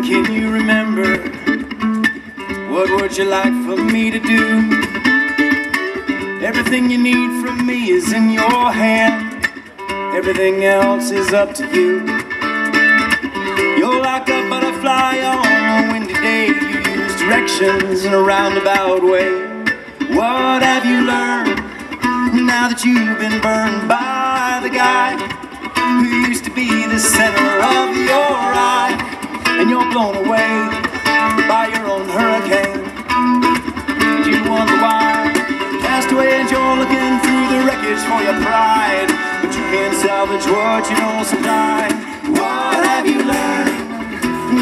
can you remember? What would you like for me to do? Everything you need from me is in your hand. Everything else is up to you. You're like a butterfly on a windy day. You use directions in a roundabout way. What have you learned now that you've been burned by the guy who used to be the center of your eye? And you're blown away by your own hurricane. You wonder why, cast away, and you're looking through the wreckage for your pride, but you can't salvage what you don't supply. What have you learned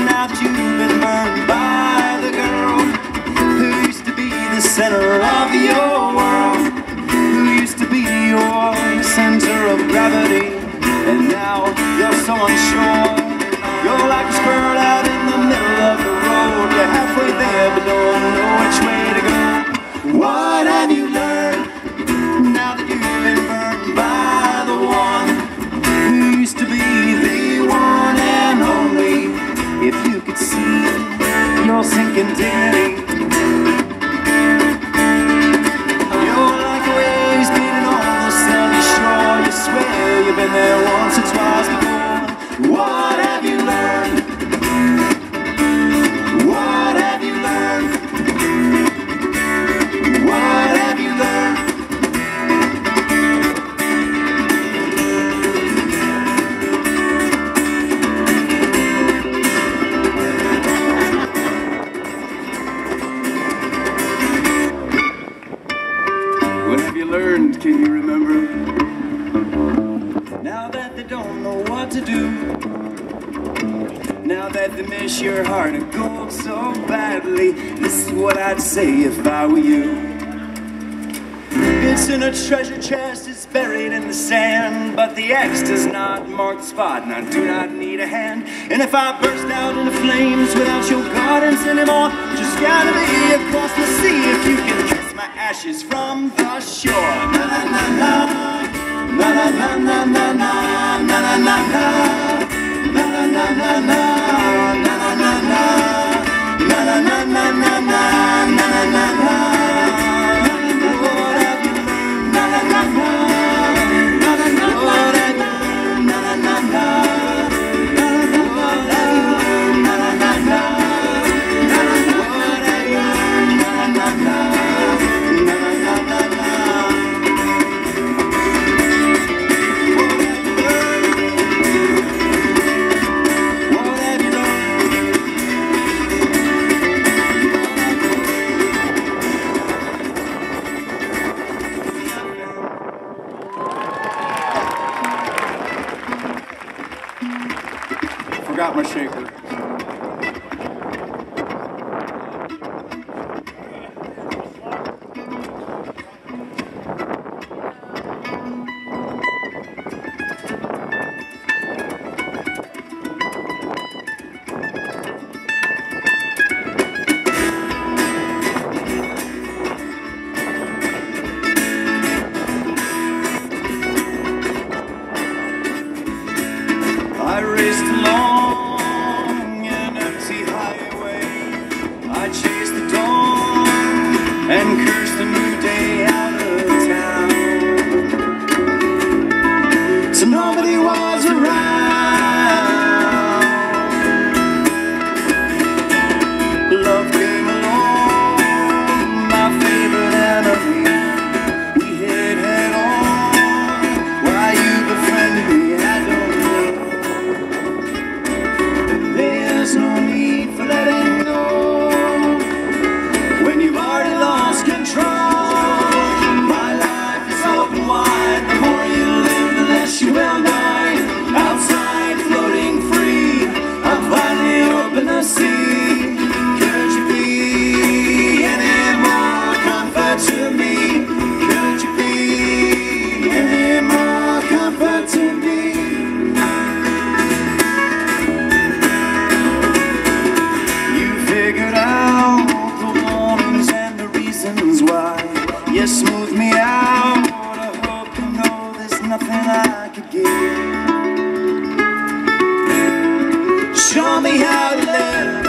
now that you've been burned by the girl who used to be the center of your world, who used to be your center of gravity, and now you're so unsure. You're like a squirrel out in the middle of the road. You're halfway there but don't know which way to go. What have you learned now that you've been burned by the one who used to be the one and only? If you could see your sinking dignity. You're like waves beating on the sandy shore. You swear you've been there once or twice before. What have you learned? What have you learned? What have you learned? What have you learned? Can you remember? Now that they don't know what to do, now that they miss your heart of gold so badly, this is what I'd say if I were you. It's in a treasure chest, it's buried in the sand, but the X does not mark the spot, and I do not need a hand. And if I burst out into flames without your guidance anymore, just gotta be across the sea if you can kiss my ashes from the shore. Na na na na, na na na na na na, na na na na, na na na na na, na na na na, na na na na na, na na na na. Forgot my shaker. I raced along an empty highway. I chased the dawn and cursed the new day out of town. So nobody was around. Love came along, my favorite enemy. We hit head on. Why you befriended me, I don't know. There's no need for letting go when you've already lost control. My life is open wide. The more you live, the less you will die. Outside, floating free, I'm finally open to see. Could you be any more comfort to me? Could you be any more comfort to me? Figured out the warnings and the reasons why. You smoothed me out. I hope you know there's nothing I could give. Show me how to live.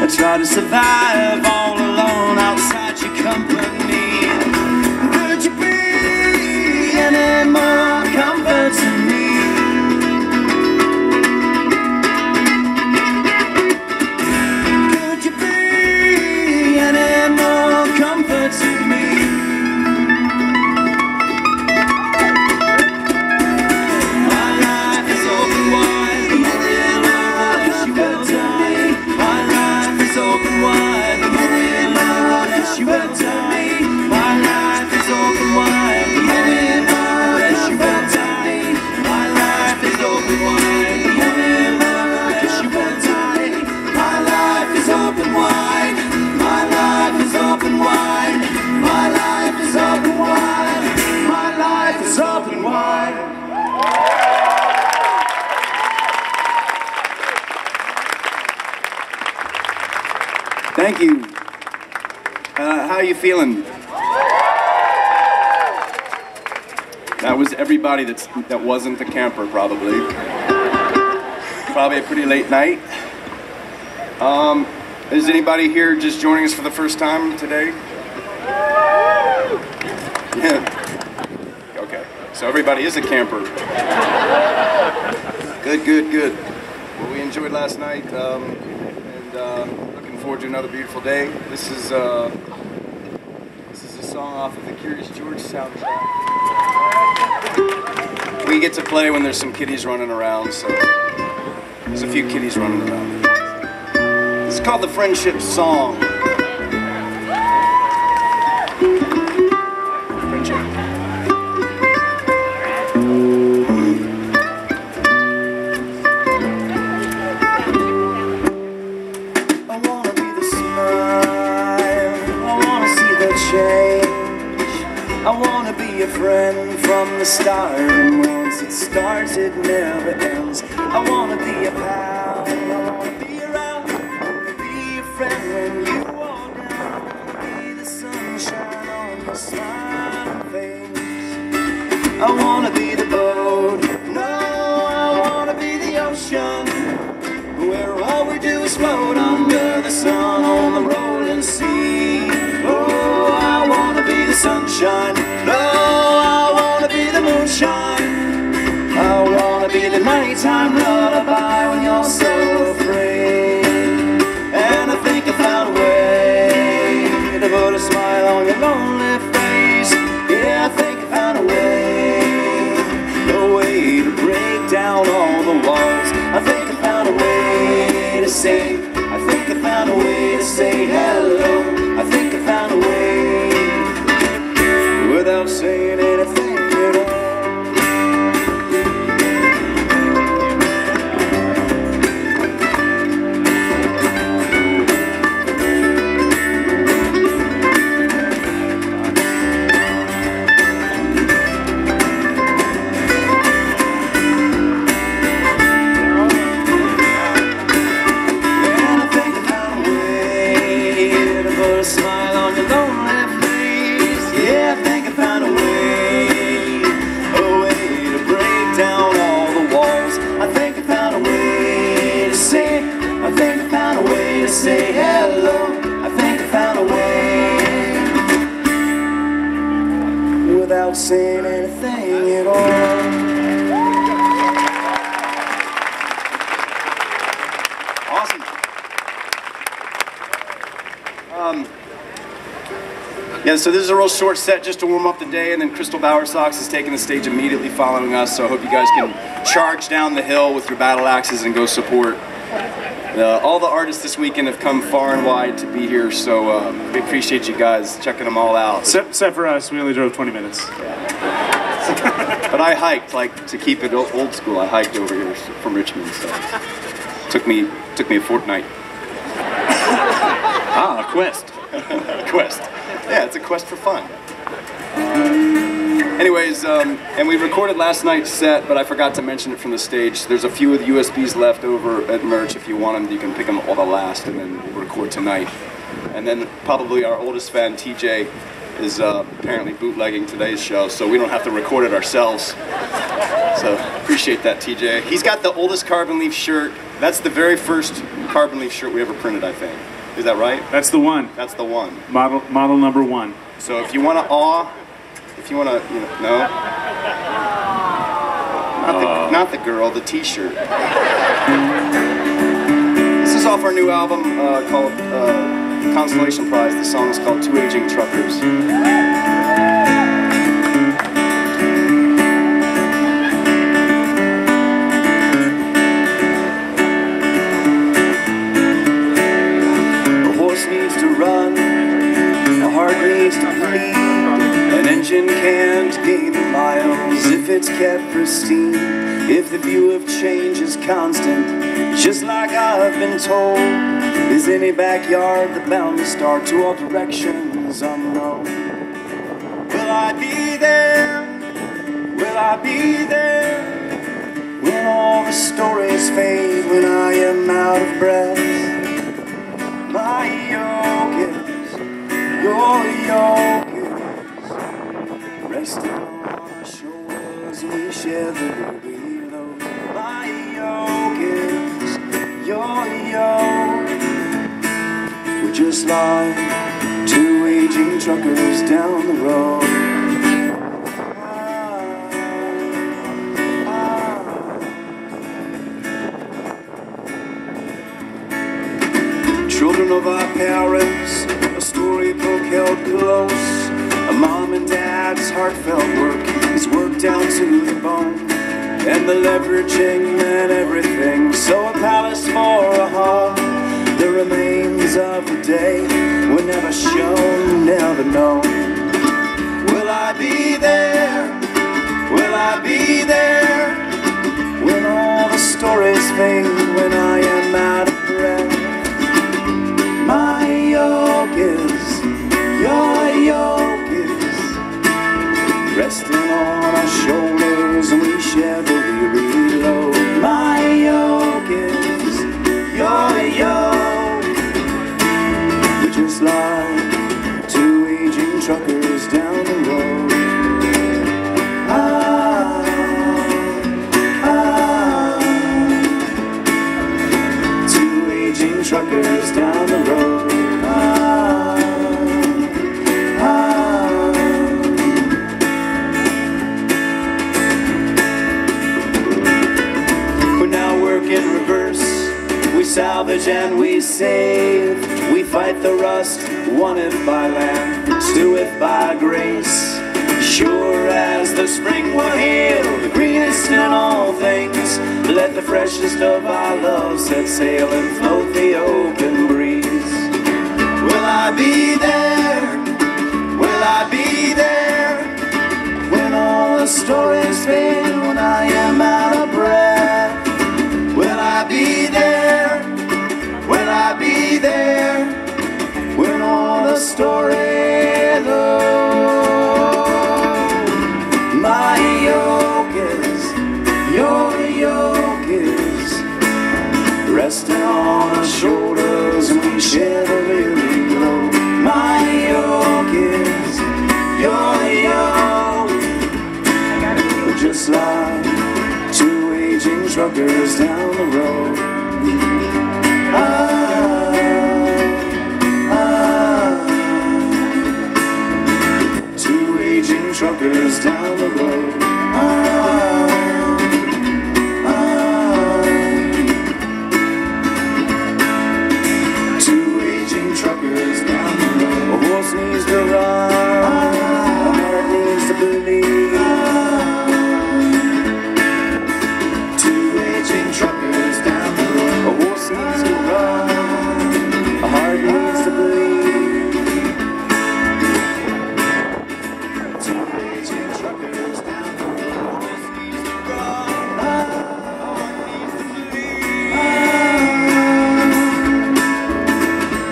I try to survive all alone outside your company. Could you be any more comfort to me? Could you be any more comfort to me? Thank you. How are you feeling? That was everybody that wasn't the camper, probably. Probably a pretty late night. Is anybody here just joining us for the first time today? Yeah. Okay. So everybody is a camper. Good, good, good. Well, we enjoyed last night, looking forward to another beautiful day. This is a song off of the Curious George soundtrack. We get to play when there's some kitties running around, so there's a few kitties running around. It's called the Friendship Song. Friendship. I wanna be a friend from the start, and once it starts it never ends. I wanna be a pal, I wanna be around, I wanna be a friend when you walk down. I wanna be the sunshine on your smiling face. I wanna be the boat, no, I wanna be the ocean, where all we do is float under the sun on the rolling sea. Oh, I wanna be the sunshine, no, I wanna be the moonshine. I wanna be the nighttime lullaby when you're so afraid. And I think I found a way to put a smile on your lonely face. Yeah, I think I found a way to break down all the walls. I think I found a way to sing. I think I found a way to say hello. I think I found a way without saying anything at all. And I think I found a way to put a smile on your lonely face. Yeah, I think I found a way to break down all the walls. I think I found a way to say, I think I found a way to say hello. I think I found a way without saying anything at all. Awesome. Yeah, so this is a real short set just to warm up the day, and then Crystal Bowersox is taking the stage immediately following us, so I hope you guys can charge down the hill with your battle axes and go support. All the artists this weekend have come far and wide to be here, so we appreciate you guys checking them all out. Except for us, we only drove 20 minutes. But I hiked, like, to keep it old school. I hiked over here from Richmond, so took me a fortnight. Ah, a quest. Quest. Yeah, it's a quest for fun. Anyways, and we recorded last night's set, but I forgot to mention it from the stage. There's a few of the USBs left over at merch. If you want them, you can pick them all the last, and then we'll record tonight. And then probably our oldest fan, TJ, is apparently bootlegging today's show, so we don't have to record it ourselves. So appreciate that, TJ. He's got the oldest Carbon Leaf shirt. That's the very first Carbon Leaf shirt we ever printed, I think. Is that right? That's the one. That's the one. Model number 1. So if you want to if you want to, no? Not the girl, the t-shirt. This is off our new album called Constellation Prize. The song is called Two Aging Truckers. Needs to run, a heart needs to bleed. An engine can't gain the miles if it's kept pristine. If the view of change is constant, just like I've been told, is any backyard the bound to start to all directions unknown? Will I be there? Will I be there? When all the stories fade, when I am out of breath. My yoke is, your yoke is, resting on our shoulders, we share the reload. My yoke is, your yoke. We're just like two aging truckers down the road. Children of our parents, a storybook held close. A mom and dad's heartfelt work is worked down to the bone. And the leveraging meant everything, so a palace for a home. The remains of the day were never shown, never known. Will I be there? Will I be there? When all the stories fade, when I am out of breath. My yoke is, your yoke is, resting on our shoulders and we share the weary load. My yoke is, your yoke. We're just like two aging truckers down the road. Two aging truckers down the road. In reverse, we salvage and we save. We fight the rust, won if by land, stew if by grace. Sure as the spring will heal, the greenest in all things. Let the freshest of our love set sail and float the open breeze. Will I be there? Will I be there? When all the stories fade, when I am out of breath. Will I be there? Will I be there? When all the stories load. My yoke is, your yoke is, resting on our shoulders and we share the weary load. My yoke is, your yoke. We're just like two aging truckers down the road. Two aging truckers down the road. Two aging truckers down the road. A horse needs to run, a heart needs to believe. Truckers down the road. A horse needs to run, a heart needs to bleed. Two aging truckers down the road. A horse needs to run, a heart needs to bleed.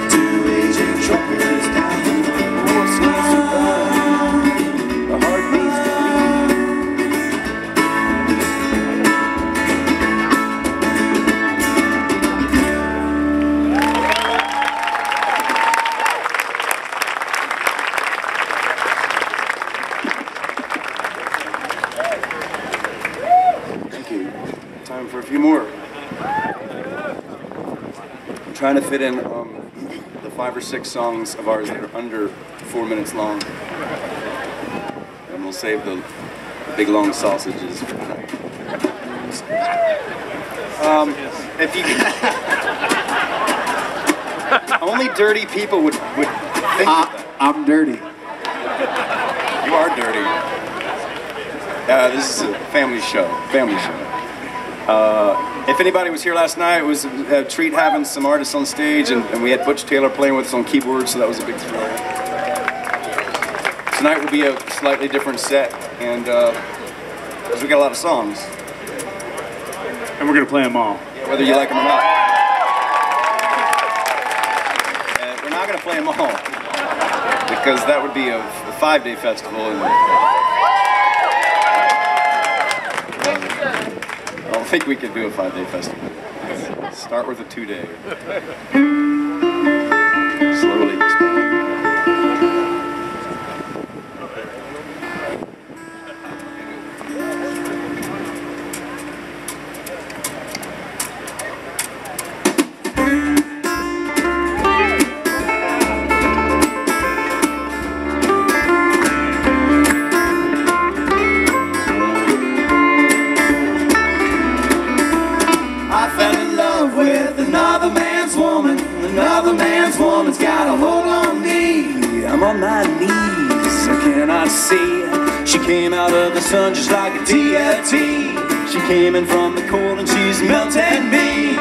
Two aging truckers down the road. A horse needs to run, a heart needs to bleed. Time for a few more. I'm trying to fit in the 5 or 6 songs of ours that are under 4 minutes long. And we'll save the big long sausages for tonight. If you only dirty people would think of that. I'm dirty. You are dirty. This is a family show. Family show. If anybody was here last night, it was a treat having some artists on stage, and we had Butch Taylor playing with us on keyboards, so that was a big thrill. Tonight will be a slightly different set, and because we got a lot of songs. And we're going to play them all. Yeah, whether you like them or not. And we're not going to play them all, because that would be a 5-day festival. And I don't think we could do a 5-day festival. Start with a 2-day. Slowly expand. Another man's woman's got a hold on me. I'm on my knees, I cannot see. She came out of the sun just like a TFT. She came in from the cold and she's melting me.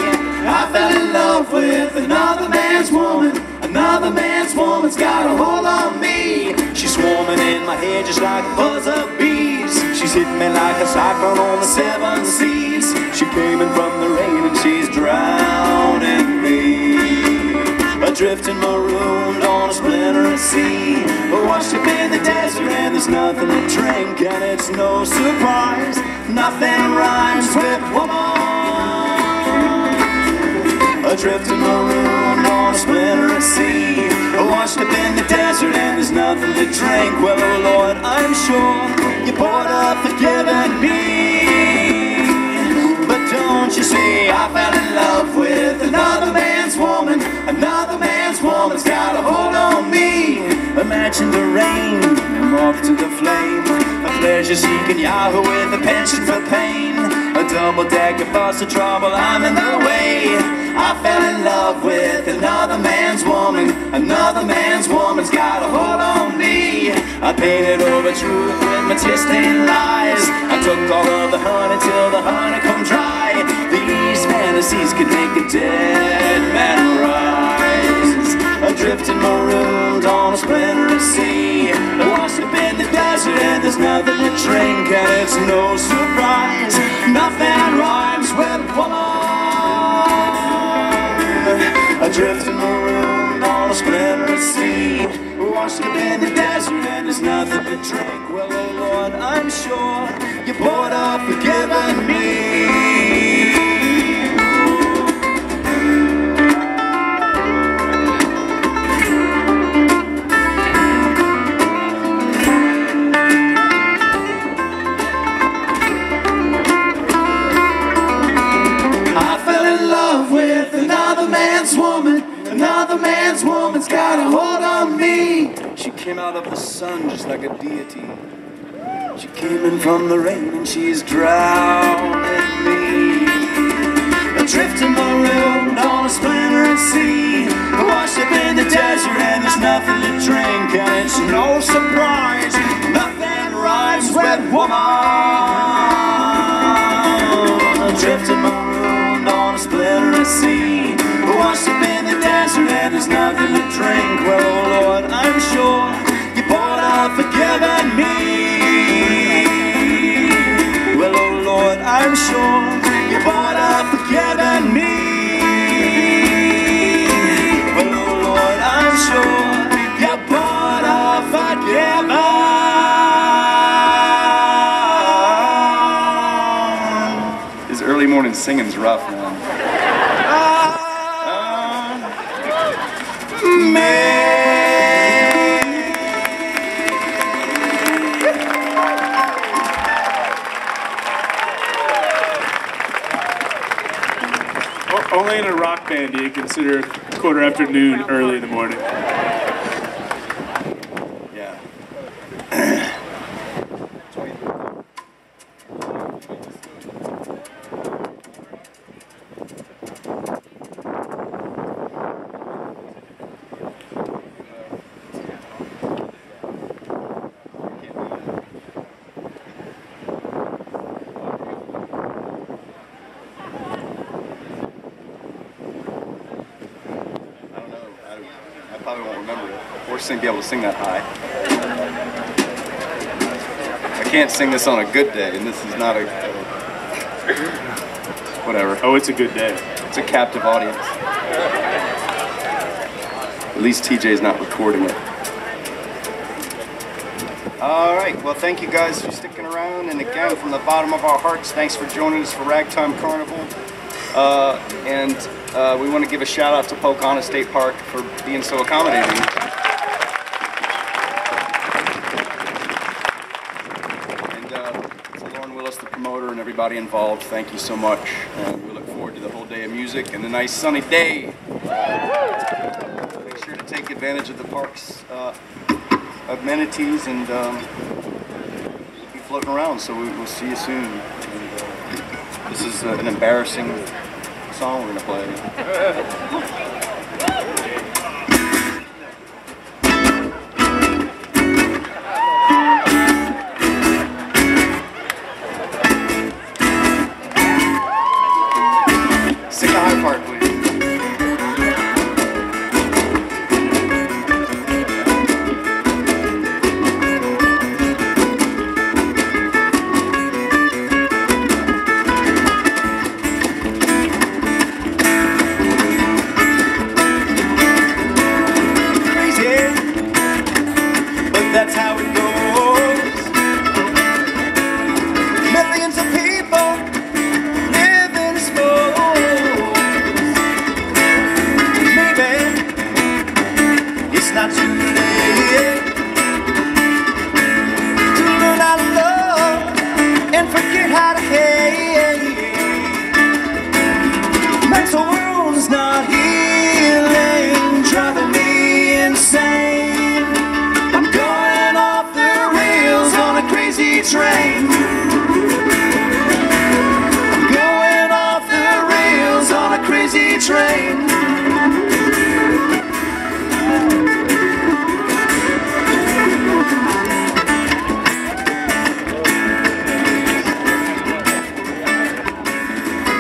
I fell in love with another man's woman. Another man's woman's got a hold on me. She's swarming in my head just like a buzz of bees. She's hitting me like a cyclone on the 7 seas. She came in from the rain and she's drowning me. Adrift and marooned on a splinter sea. Washed up in the desert and there's nothing to drink. And it's no surprise, nothing rhymes with woman. Adrift and marooned on a splinter sea. Washed up in the desert and there's nothing to drink. Well, oh Lord, I'm sure you poured up forgiving me. But don't you see, I fell in love with another man's woman. Another man's woman's got a hold on me. Imagine the rain, I'm off to the flame. A pleasure-seeking Yahoo with a penchant for pain. A double-decker bus of trouble, I'm in the way. I fell in love with another man's woman. Another man's woman's got a hold on me. I painted over truth with my tear-stained lies. I took all of the honey till the honey come dry. These fantasies could make a dead man rise. Adrift and marooned on a splinter sea. Washed up in the desert and there's nothing to drink. And it's no surprise, nothing rhymes with woman. Adrift and marooned on a splinter sea. Washed up in the desert and there's nothing to drink. Well, oh Lord, I'm sure you poured up forgiving me. Another man's woman's got a hold on me. She came out of the sun just like a deity. She came in from the rain and she's drowning me. Adrift and marooned on a splinter sea. Washed up in the desert and there's nothing to drink. And it's no surprise, nothing rhymes with woman. Adrift and marooned on a splinter sea. Washed up in the desert and there's nothing to drink. Well, oh Lord, I'm sure you poured out forgiving me. Well, oh Lord, I'm sure you poured out forgiving me. Well, oh Lord, I'm sure you poured out forgiving. His early morning singing's rough, man. Only in a rock band do you consider quarter after noon early in the morning. Yeah. I probably won't remember it. Worst thing to be able to sing that high. I can't sing this on a good day, and this is not a... whatever. Oh, it's a good day. It's a captive audience. At least TJ's not recording it. All right, well, thank you guys for sticking around, and again, from the bottom of our hearts, thanks for joining us for Ragtime Carnival. We want to give a shout out to Pocahontas State Park for being so accommodating. And to Lauren Willis, the promoter, and everybody involved, thank you so much. And we look forward to the whole day of music and a nice sunny day. Make sure to take advantage of the park's amenities and be floating around. So we'll see you soon. And, this is an embarrassing song we're gonna play. Sing the high part, please. That's how it goes. Millions of people living exposed. Maybe it's not too late to learn how to love and forget how to hate. Mental wounds not healing, driving me insane. Train. I'm going off the rails on a crazy train.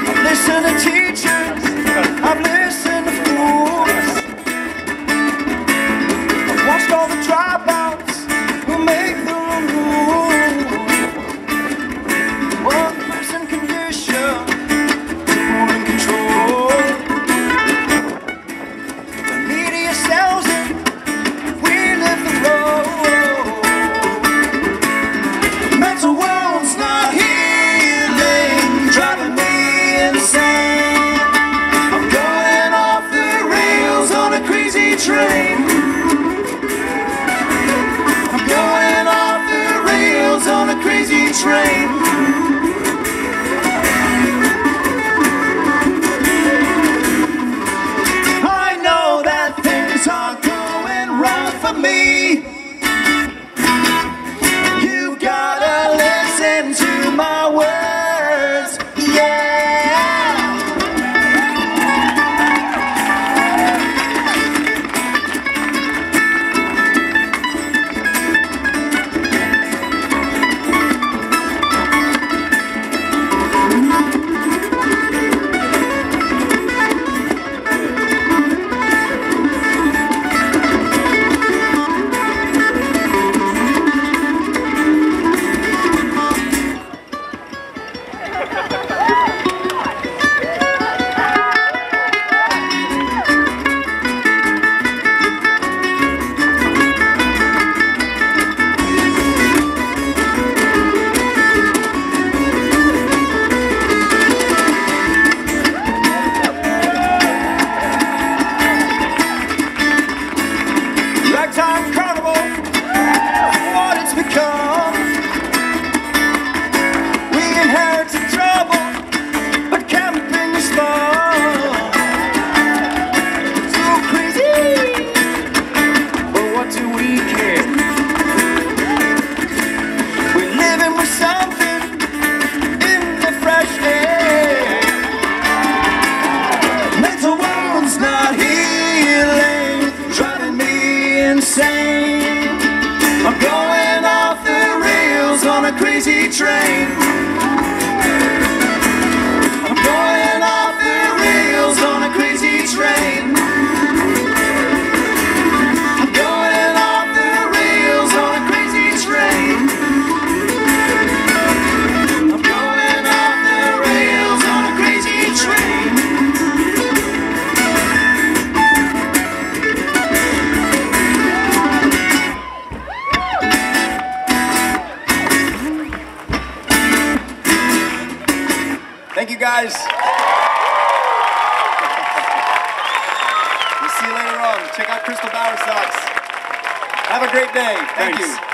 I've listened to teachers, I've listened to fools, I've watched all the dropouts who make the rules. One person condition, more in control. crazy train. I'm going off the rails on a crazy train. I'm going off the rails on a crazy train. I'm going off the rails on a crazy train. Thank you, guys. We'll see you later on. Check out Crystal Bower Socks. Have a great day. Thank Thanks. you.